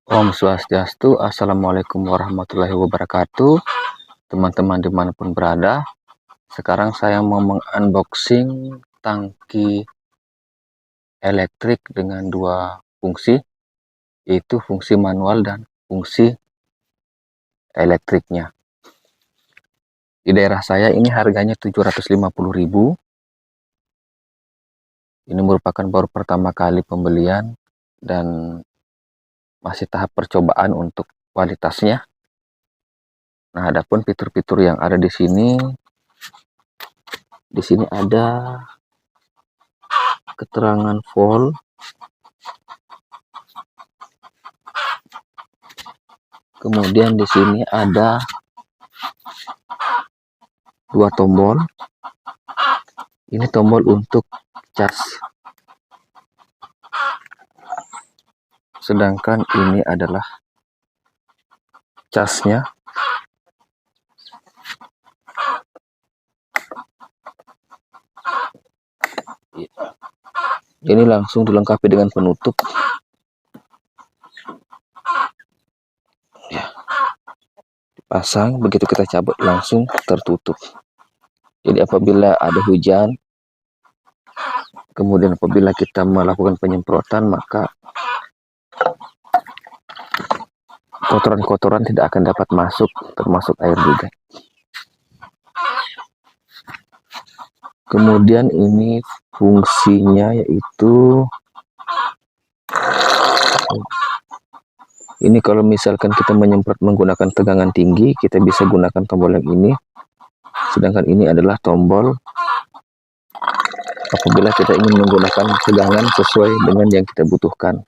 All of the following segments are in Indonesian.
Om Swastiastu, Assalamualaikum warahmatullahi wabarakatuh. Teman-teman dimanapun berada, sekarang saya mau mengunboxing tangki elektrik dengan dua fungsi, yaitu fungsi manual dan fungsi elektriknya. Di daerah saya ini harganya 750.000. Ini merupakan baru pertama kali pembelian dan masih tahap percobaan untuk kualitasnya. Nah, adapun fitur-fitur yang ada di sini ada keterangan volt, kemudian di sini ada dua tombol. Ini tombol untuk cas, sedangkan ini adalah casnya. Ini langsung dilengkapi dengan penutup. Ya, dipasang, begitu kita cabut langsung tertutup. Jadi apabila ada hujan, kemudian apabila kita melakukan penyemprotan, maka kotoran-kotoran tidak akan dapat masuk, termasuk air juga. Kemudian ini fungsinya yaitu ini, kalau misalkan kita menyemprot menggunakan tegangan tinggi, kita bisa gunakan tombol yang ini. Sedangkan ini adalah tombol apabila kita ingin menggunakan tegangan sesuai dengan yang kita butuhkan.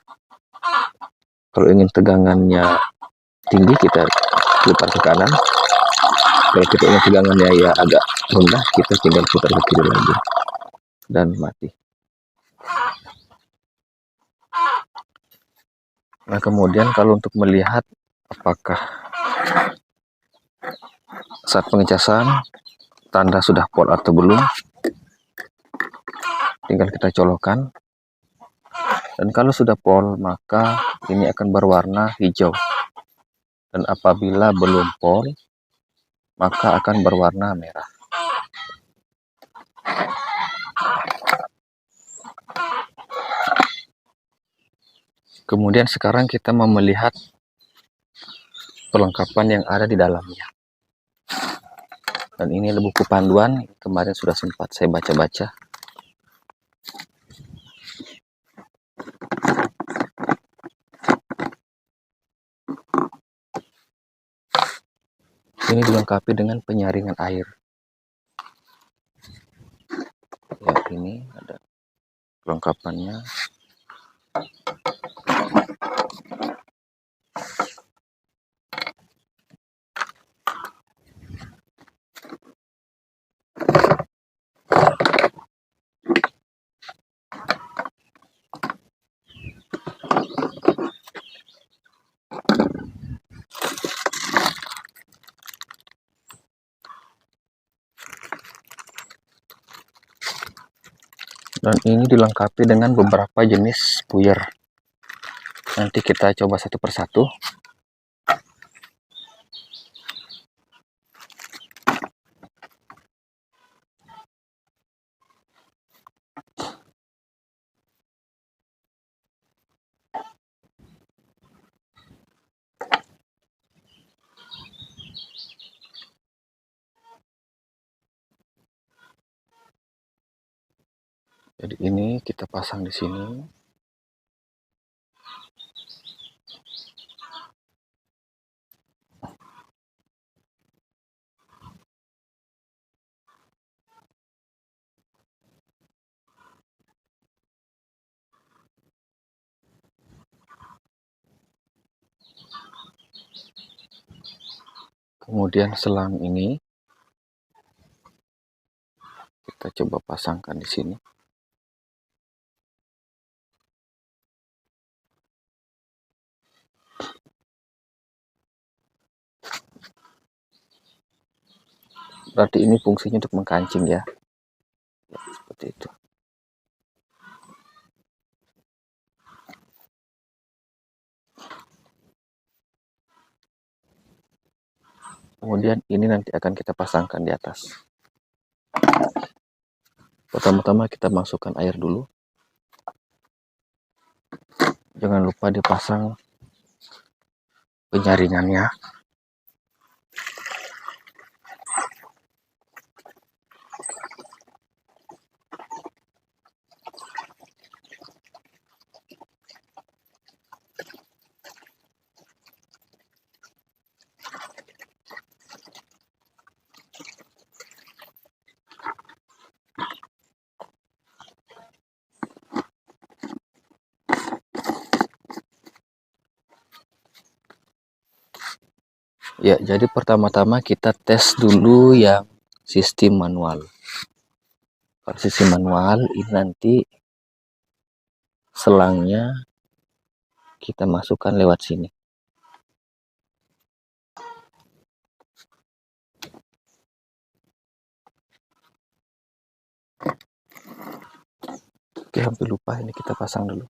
Kalau ingin tegangannya tinggi, kita putar ke kanan. Kalau kita ingin tegangannya ya agak rendah, kita tinggal putar ke kiri lagi dan mati. Nah, kemudian kalau untuk melihat apakah saat pengecasan tanda sudah pol atau belum, tinggal kita colokkan. Dan kalau sudah pol, maka ini akan berwarna hijau. Dan apabila belum pol, maka akan berwarna merah. Kemudian sekarang kita mau melihat perlengkapan yang ada di dalamnya. Dan ini buku panduan, kemarin sudah sempat saya baca-baca. Ini dilengkapi dengan penyaringan air. Ya, ini ada perlengkapannya. Dan ini dilengkapi dengan beberapa jenis puyer. Nanti kita coba satu persatu. Jadi ini kita pasang di sini. Kemudian selang ini kita coba pasangkan di sini. Berarti ini fungsinya untuk mengkancing ya. Ya, seperti itu. Kemudian ini nanti akan kita pasangkan di atas. Pertama-tama kita masukkan air dulu. Jangan lupa dipasang penyaringannya. Ya, jadi pertama-tama kita tes dulu yang sistem manual. Kalau sistem manual ini nanti selangnya kita masukkan lewat sini. Oke, hampir lupa, ini kita pasang dulu.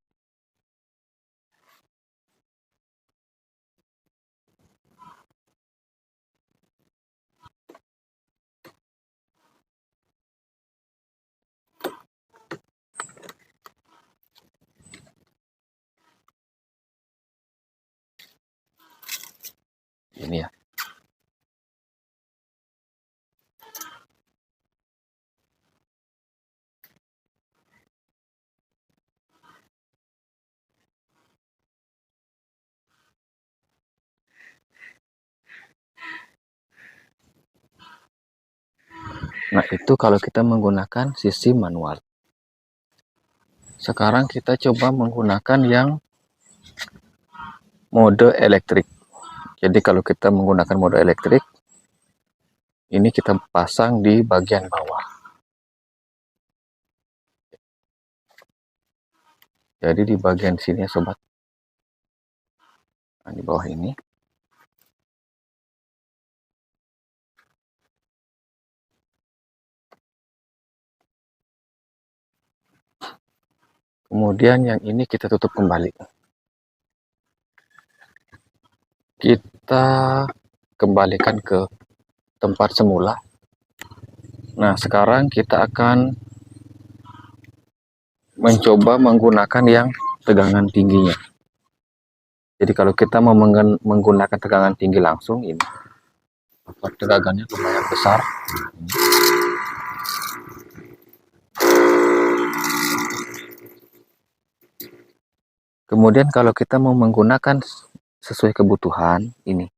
Ini ya. Nah, itu kalau kita menggunakan sistem manual. Sekarang kita coba menggunakan yang mode elektrik. Jadi kalau kita menggunakan mode elektrik, ini kita pasang di bagian bawah. Jadi di bagian sini ya sobat. Nah, di bawah ini. Kemudian yang ini kita tutup kembali. Kita kembalikan ke tempat semula. Nah, sekarang kita akan mencoba menggunakan yang tegangan tingginya. Jadi kalau kita mau menggunakan tegangan tinggi langsung, ini tegangannya lumayan besar. Kemudian kalau kita mau menggunakan sesuai kebutuhan, ini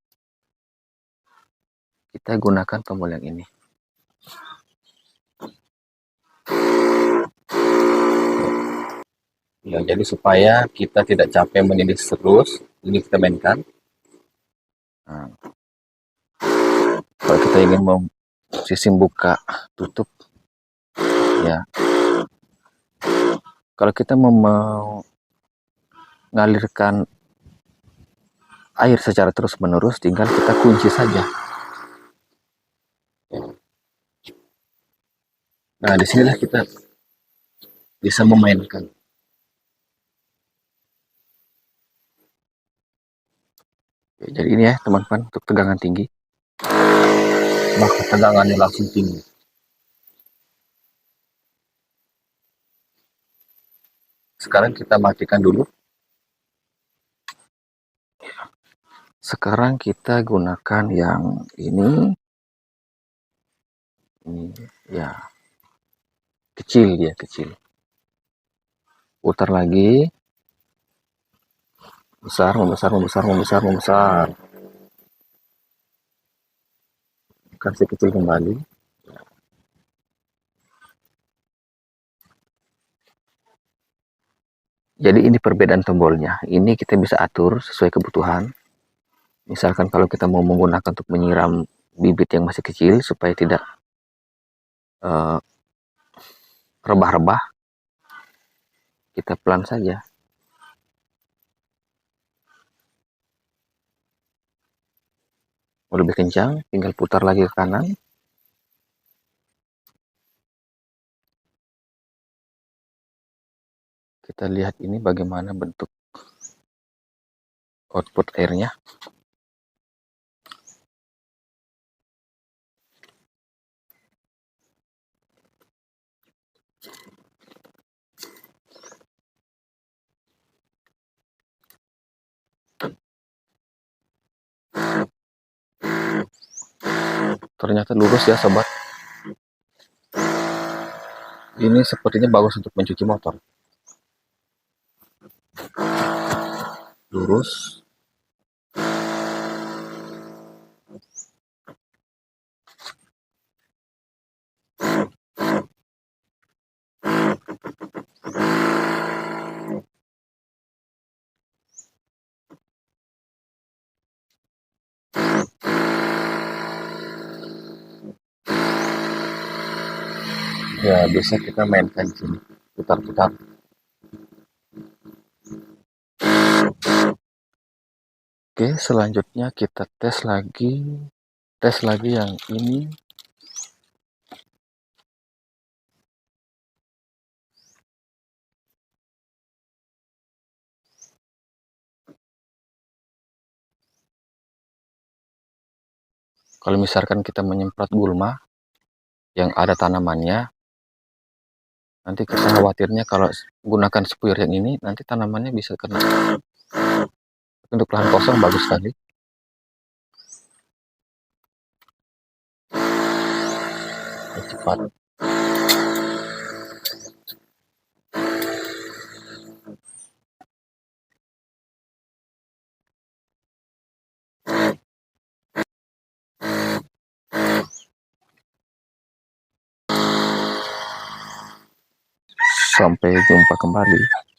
kita gunakan tombol yang ini. Ya, jadi supaya kita tidak capek menindih terus, ini kita mainkan. Nah, kalau kita ingin mau sistem buka tutup, ya. Kalau kita mau mengalirkan air secara terus-menerus, tinggal kita kunci saja. Nah, disinilah kita bisa memainkan. Jadi ini ya teman-teman, untuk tegangan tinggi. Maka tegangannya langsung tinggi. Sekarang kita matikan dulu. Sekarang kita gunakan yang ini. Ini ya. Kecil dia, kecil. Putar lagi. Besar, membesar, membesar, membesar, membesar. Kasih kecil kembali. Jadi ini perbedaan tombolnya. Ini kita bisa atur sesuai kebutuhan. Misalkan kalau kita mau menggunakan untuk menyiram bibit yang masih kecil supaya tidak rebah-rebah, kita pelan saja. Mau lebih kencang, tinggal putar lagi ke kanan. Kita lihat ini bagaimana bentuk output airnya. Ternyata lurus ya sobat. Ini sepertinya bagus untuk mencuci motor. Lurus. Ya, bisa kita mainkan di sini. Putar-putar. Oke, selanjutnya kita tes lagi. Tes lagi yang ini. Kalau misalkan kita menyemprot gulma yang ada tanamannya, nanti kita khawatirnya kalau gunakan sprayer yang ini, nanti tanamannya bisa kena. Untuk lahan kosong bagus sekali. Cepat. Sampai jumpa kembali.